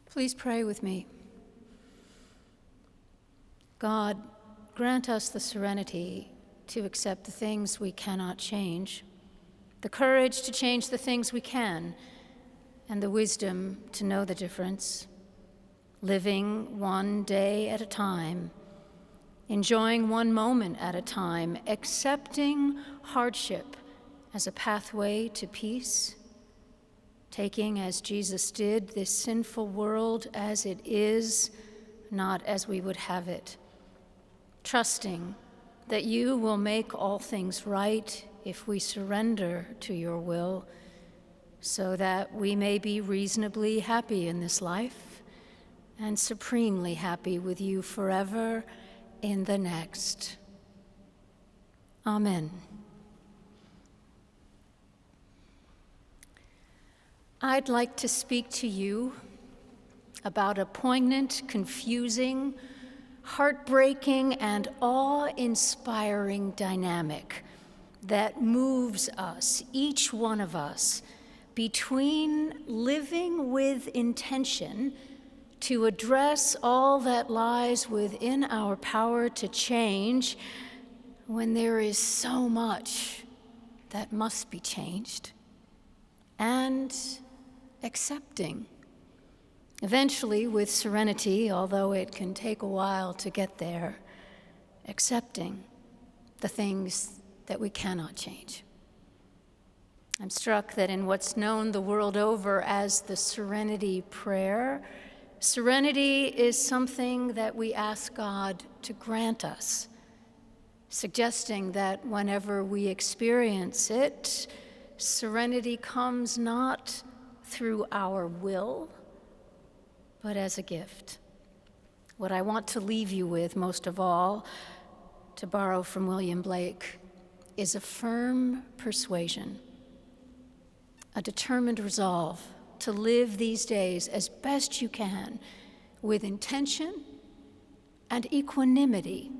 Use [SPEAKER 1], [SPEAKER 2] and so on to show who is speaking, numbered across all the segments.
[SPEAKER 1] Please pray with me. God, grant us the serenity to accept the things we cannot change, the courage to change the things we can, and the wisdom to know the difference, living one day at a time, enjoying one moment at a time, accepting hardship as a pathway to peace, taking, as Jesus did, this sinful world as it is, not as we would have it, trusting that you will make all things right if we surrender to your will, so that we may be reasonably happy in this life and supremely happy with you forever in the next. Amen. I'd like to speak to you about a poignant, confusing, heartbreaking, and awe-inspiring dynamic that moves us, each one of us, between living with intention to address all that lies within our power to change when there is so much that must be changed, and accepting, eventually with serenity, although it can take a while to get there, accepting the things that we cannot change. I'm struck that in what's known the world over as the Serenity Prayer, serenity is something that we ask God to grant us, suggesting that whenever we experience it, serenity comes not through our will, but as a gift. What I want to leave you with, most of all, to borrow from William Blake, is a firm persuasion, a determined resolve to live these days as best you can with intention and equanimity.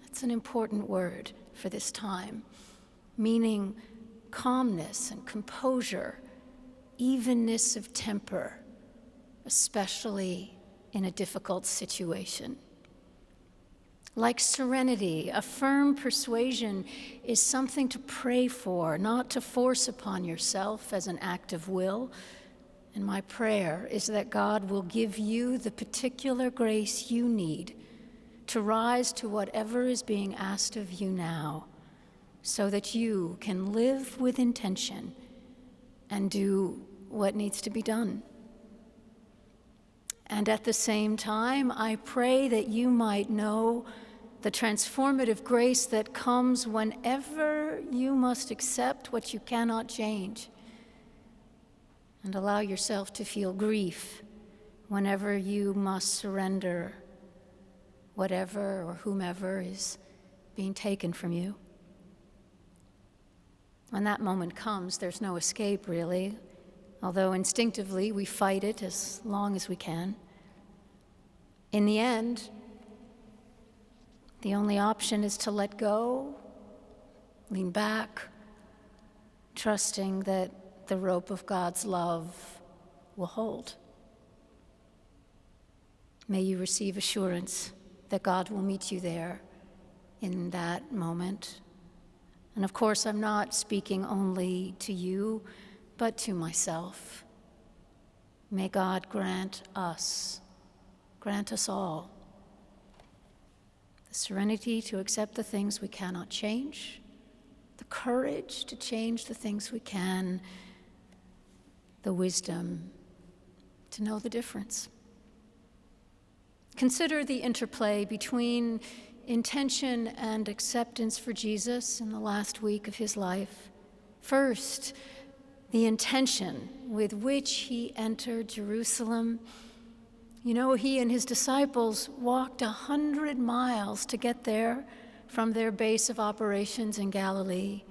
[SPEAKER 1] That's an important word for this time, meaning calmness and composure, evenness of temper, especially in a difficult situation. Like serenity, a firm persuasion is something to pray for, not to force upon yourself as an act of will. And my prayer is that God will give you the particular grace you need to rise to whatever is being asked of you now, so that you can live with intention and do what needs to be done. And at the same time, I pray that you might know the transformative grace that comes whenever you must accept what you cannot change, and allow yourself to feel grief whenever you must surrender whatever or whomever is being taken from you. When that moment comes, there's no escape, really, although instinctively we fight it as long as we can. In the end, the only option is to let go, lean back, trusting that the rope of God's love will hold. May you receive assurance that God will meet you there in that moment. And of course, I'm not speaking only to you, but to myself. May God grant us all, the serenity to accept the things we cannot change, the courage to change the things we can, the wisdom to know the difference. Consider the interplay between intention and acceptance for Jesus in the last week of his life. First, the intention with which he entered Jerusalem. You know, he and his disciples walked 100 miles to get there from their base of operations in Galilee.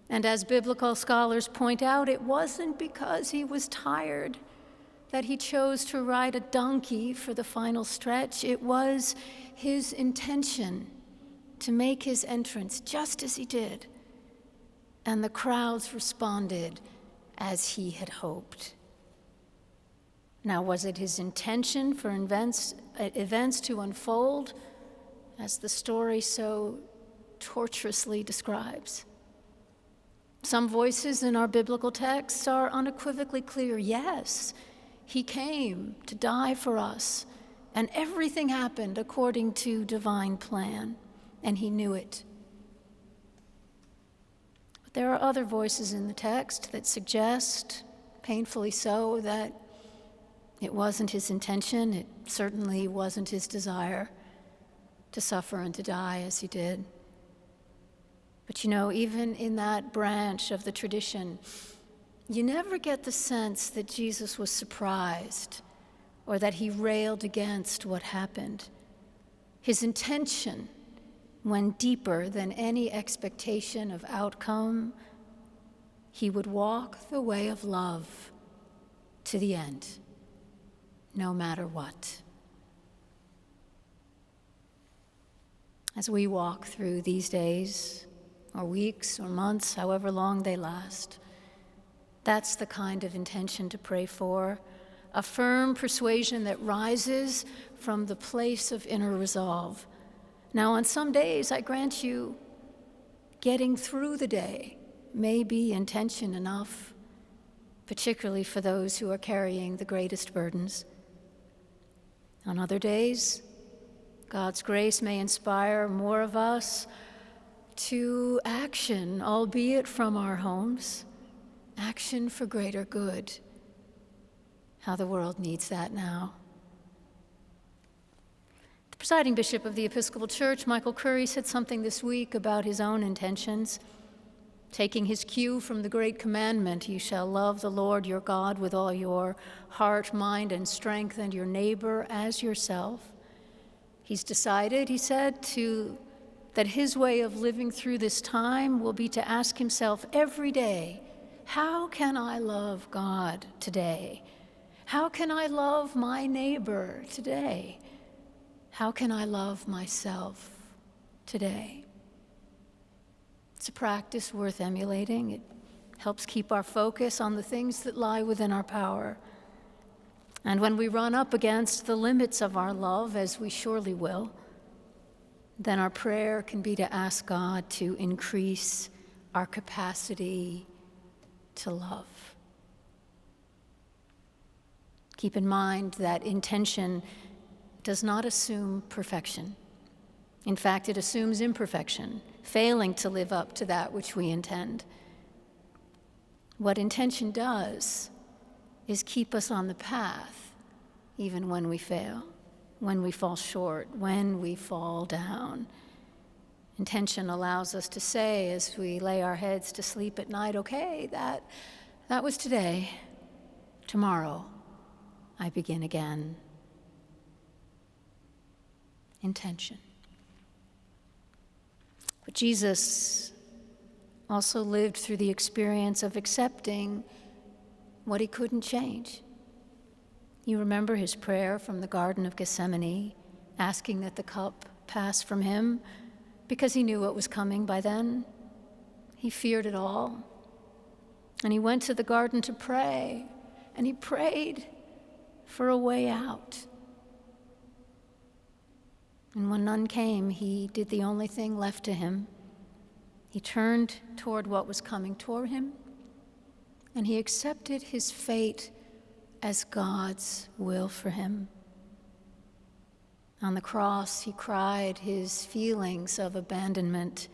[SPEAKER 1] And as biblical scholars point out, it wasn't because he was tired that he chose to ride a donkey for the final stretch. It was his intention to make his entrance just as he did. And the crowds responded as he had hoped. Now, was it his intention for events to unfold as the story so tortuously describes? Some voices in our biblical texts are unequivocally clear. Yes, he came to die for us, and everything happened according to divine plan, and he knew it. But there are other voices in the text that suggest, painfully so, that it wasn't his intention, it certainly wasn't his desire to suffer and to die as he did. But even in that branch of the tradition, you never get the sense that Jesus was surprised or that he railed against what happened. His intention went deeper than any expectation of outcome. He would walk the way of love to the end, no matter what. As we walk through these days, or weeks, or months, however long they last, that's the kind of intention to pray for, a firm persuasion that rises from the place of inner resolve. Now, on some days, I grant you, getting through the day may be intention enough, particularly for those who are carrying the greatest burdens. On other days, God's grace may inspire more of us to action, albeit from our homes, action for greater good. How the world needs that now. The presiding bishop of the Episcopal Church, Michael Curry, said something this week about his own intentions, taking his cue from the great commandment, "You shall love the Lord your God with all your heart, mind, and strength, and your neighbor as yourself." He's decided, he said, that his way of living through this time will be to ask himself every day, how can I love God today? How can I love my neighbor today? How can I love myself today? It's a practice worth emulating. It helps keep our focus on the things that lie within our power. And when we run up against the limits of our love, as we surely will, then our prayer can be to ask God to increase our capacity to love. Keep in mind that intention does not assume perfection. In fact, it assumes imperfection, failing to live up to that which we intend. What intention does is keep us on the path, even when we fail, when we fall short, when we fall down. Intention allows us to say as we lay our heads to sleep at night, okay, that was today. Tomorrow, I begin again. Intention. But Jesus also lived through the experience of accepting what he couldn't change. You remember his prayer from the Garden of Gethsemane, asking that the cup pass from him because he knew what was coming by then. He feared it all. And he went to the garden to pray, and he prayed for a way out. And when none came, he did the only thing left to him. He turned toward what was coming toward him, and he accepted his fate as God's will for him. On the cross, he cried his feelings of abandonment,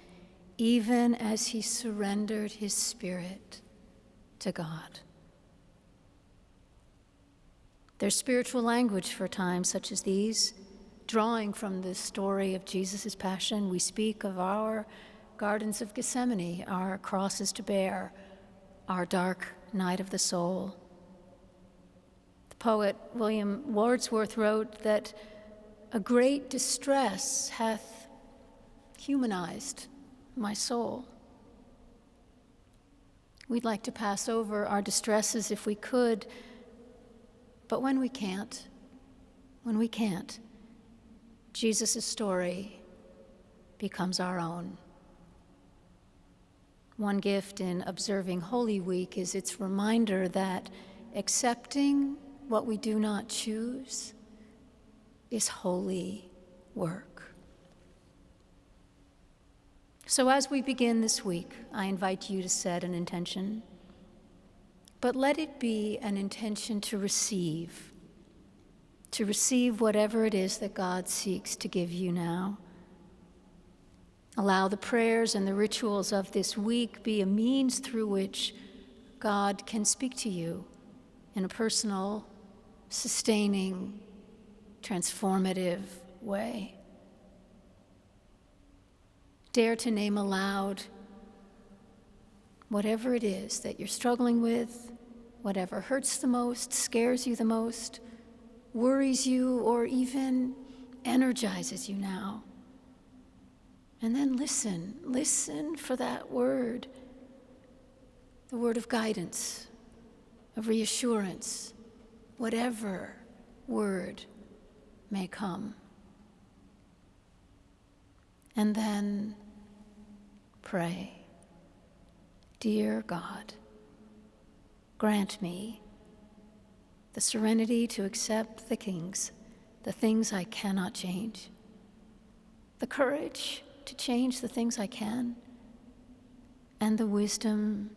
[SPEAKER 1] even as he surrendered his spirit to God. There's spiritual language for times such as these. Drawing from the story of Jesus' passion, we speak of our gardens of Gethsemane, our crosses to bear, our dark night of the soul. The poet William Wordsworth wrote that a great distress hath humanized my soul. We'd like to pass over our distresses if we could, but when we can't, Jesus' story becomes our own. One gift in observing Holy Week is its reminder that accepting what we do not choose is holy work. So as we begin this week, I invite you to set an intention, but let it be an intention to receive whatever it is that God seeks to give you now. Allow the prayers and the rituals of this week be a means through which God can speak to you in a personal, sustaining, transformative way. Dare to name aloud whatever it is that you're struggling with, whatever hurts the most, scares you the most, worries you, or even energizes you now. And then listen for that word, the word of guidance, of reassurance, whatever word may come. And then pray, dear God, grant me the serenity to accept the things I cannot change, the courage to change the things I can, and the wisdom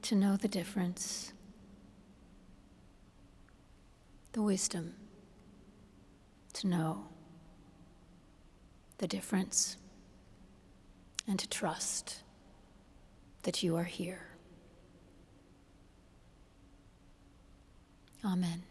[SPEAKER 1] to know the difference. The wisdom to know the difference and to trust that you are here. Amen.